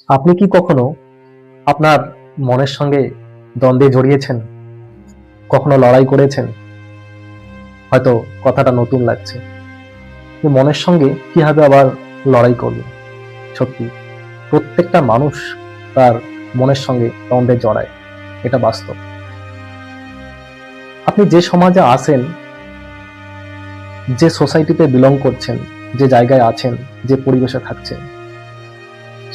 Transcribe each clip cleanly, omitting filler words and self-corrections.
আপনি কি কখনো আপনার মনের সঙ্গে দ্বন্দ্বে জড়িয়েছেন? কখনো লড়াই করেছেন? হয়তো কথাটা নতুন লাগছে। যে মনের সঙ্গে কিভাবে আবার লড়াই করবে? সত্যি, প্রত্যেকটা মানুষ তার মনের সঙ্গে দ্বন্দ্বে জড়ায়। এটা বাস্তব। আপনি যে সমাজে আছেন, যে সোসাইটিতে বিলং করছেন, যে জায়গায় আছেন, যে পরিবেশে থাকছেন,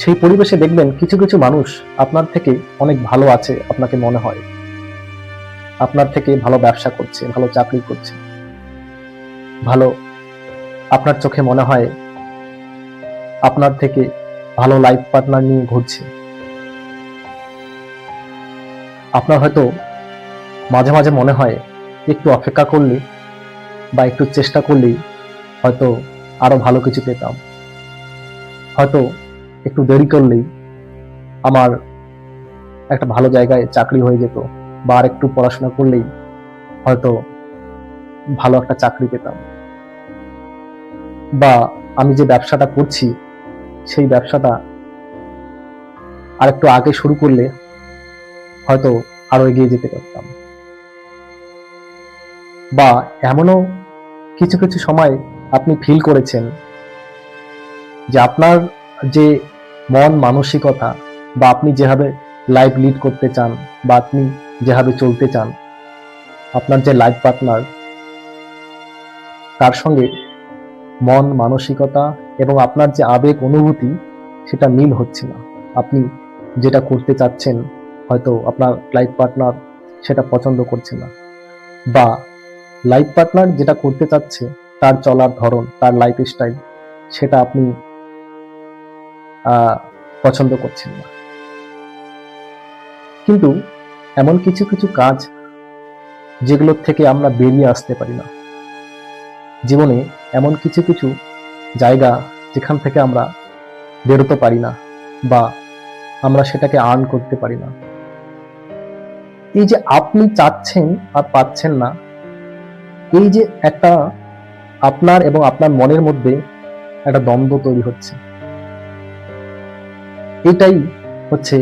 সেই পরিবেশে দেখবেন কিছু কিছু মানুষ আপনার থেকে অনেক ভালো আছে আপনাকে মনে হয়। আপনার থেকে ভালো ব্যবসা করছে, ভালো চাকরি করছে, ভালো, আপনার চোখে মনে হয় আপনার থেকে ভালো লাইফ পার্টনার নিয়ে ঘুরছে। আপনার হয়তো মাঝে মাঝে মনে হয় একটু অপেক্ষা করলে বা একটু চেষ্টা করলেই হয়তো আরো ভালো কিছু পেতাম। হয়তো একটু দেরি করলেই আমার একটা ভালো জায়গায় চাকরি হয়ে যেত, বা আর একটু পড়াশোনা করলেই হয়তো ভালো একটা চাকরি পেতাম, বা আমি যে ব্যবসাটা করছি সেই ব্যবসাটা আর একটু আগে শুরু করলে হয়তো আরো এগিয়ে যেতে পারতাম। বা এমনও কিছু কিছু সময় আপনি ফিল করেছেন যে আপনার যে মন মানসিকতা, বা আপনি যেভাবে লাইফ লিড করতে চান, বা আপনি যেভাবে চলতে চান, আপনার যে লাইফ পার্টনার, তার সঙ্গে মন মানসিকতা এবং আপনার যে আবেগ অনুভূতি সেটা মিল হচ্ছে না। আপনি যেটা করতে চাচ্ছেন হয়তো আপনার লাইফ পার্টনার সেটা পছন্দ করছে না, বা লাইফ পার্টনার যেটা করতে চাচ্ছে তার চলার ধরন, তার লাইফ স্টাইল, সেটা আপনি পছন্দ করছেন না। কিন্তু এমন কিছু কিছু কাজ যেগুলোর থেকে আমরা বেরিয়ে আসতে পারি না। জীবনে এমন কিছু কিছু জায়গা যেখান থেকে আমরা বেরোতে পারি না, বা আমরা সেটাকে আর্ন করতে পারি না। এই যে আপনি চাচ্ছেন আর পাচ্ছেন না, এই যে একটা আপনার এবং আপনার মনের মধ্যে একটা দ্বন্দ্ব তৈরি হচ্ছে, এটাই হচ্ছে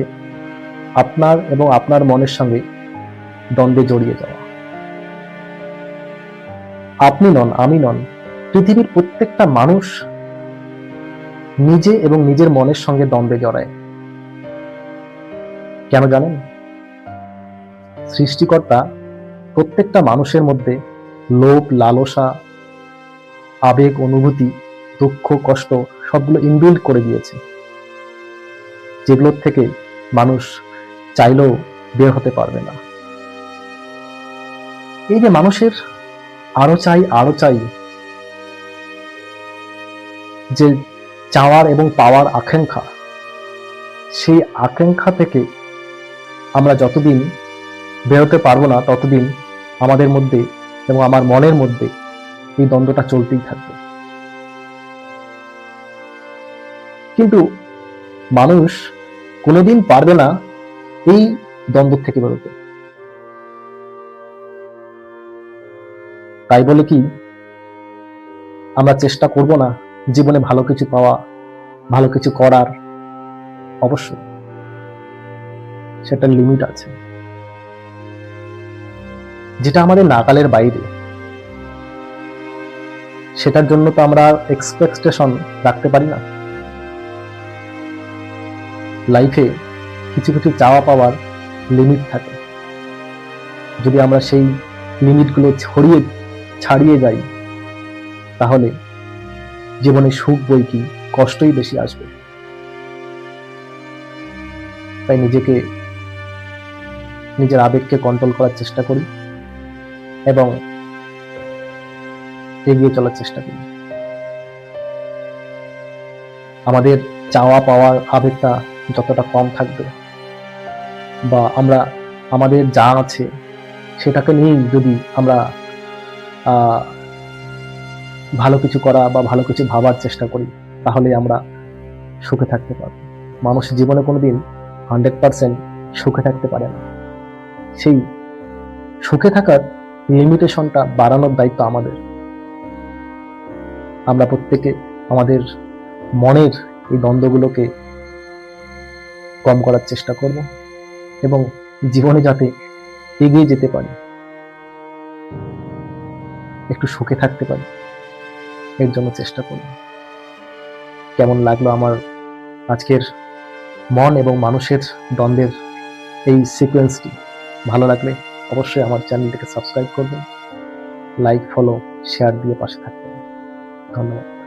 আপনার এবং আপনার মনের সঙ্গে দ্বন্দ্বে জড়িয়ে যাওয়া। আপনি নন, আমি নন, পৃথিবীর প্রত্যেকটা মানুষ নিজে এবং নিজের মনের সঙ্গে দ্বন্দ্বে জড়ায়। কেন জানেন? সৃষ্টিকর্তা প্রত্যেকটা মানুষের মধ্যে লোভ, লালসা, আবেগ, অনুভূতি, দুঃখ, কষ্ট সবগুলো ইনবিল্ড করে দিয়েছে, যেগুলোর থেকে মানুষ চাইলেও বের হতে পারবে না। এই যে মানুষের আরো চাই আরো চাই, যে চাওয়ার এবং পাওয়ার আকাঙ্ক্ষা, সেই আকাঙ্ক্ষা থেকে আমরা যতদিন বেরোতে পারবো না ততদিন আমাদের মধ্যে এবং আমার মনের মধ্যে এই দ্বন্দ্বটা চলতেই থাকবে। কিন্তু মানুষ কোনোদিন পারবে না এই দ্বন্দ্ব থেকে বেরোতে। তাই বলে কি আমরা চেষ্টা করব না জীবনে ভালো কিছু পাওয়া, ভালো কিছু করার? অবশ্যই সেটার লিমিট আছে, যেটা আমাদের নাগালের বাইরে। সেটার জন্য তো আমরা এক্সপেকটেশন রাখতে পারি না। লাইফে কিছু কিছু চাওয়া পাওয়ার লিমিট থাকে। যদি আমরা সেই লিমিটগুলো ছাড়িয়ে যাই, তাহলে জীবনে সুখ বই কি, কষ্টই বেশি আসবে। তাই নিজের আবেগকে কন্ট্রোল করার চেষ্টা করি এবং এগিয়ে চলার চেষ্টা করি। আমাদের চাওয়া পাওয়ার আবেগটা যতটা কম থাকবে, বা আমরা আমাদের যা আছে সেটাকে নিয়েই যদি আমরা ভালো কিছু করা বা ভালো কিছু ভাবার চেষ্টা করি, তাহলে আমরা সুখে থাকতে পারবো। মানুষ জীবনে কোনোদিন 100% সুখে থাকতে পারে না। সেই সুখে থাকার লিমিটেশনটা বাড়ানোর দায়িত্ব আমাদের। আমরা প্রত্যেকে আমাদের মনের এই দ্বন্দ্বগুলোকে কম করার চেষ্টা করব এবং জীবনে যাতে এগিয়ে যেতে পারি, একটু সুখে থাকতে পারি, এর জন্য চেষ্টা করব। কেমন লাগলো আমার আজকের মন এবং মানুষের দ্বন্দ্বের এই সিকোয়েন্সটি? ভালো লাগলে অবশ্যই আমার চ্যানেলটিকে সাবস্ক্রাইব করবেন, লাইক, ফলো, শেয়ার দিয়ে পাশে থাকবেন। ধন্যবাদ।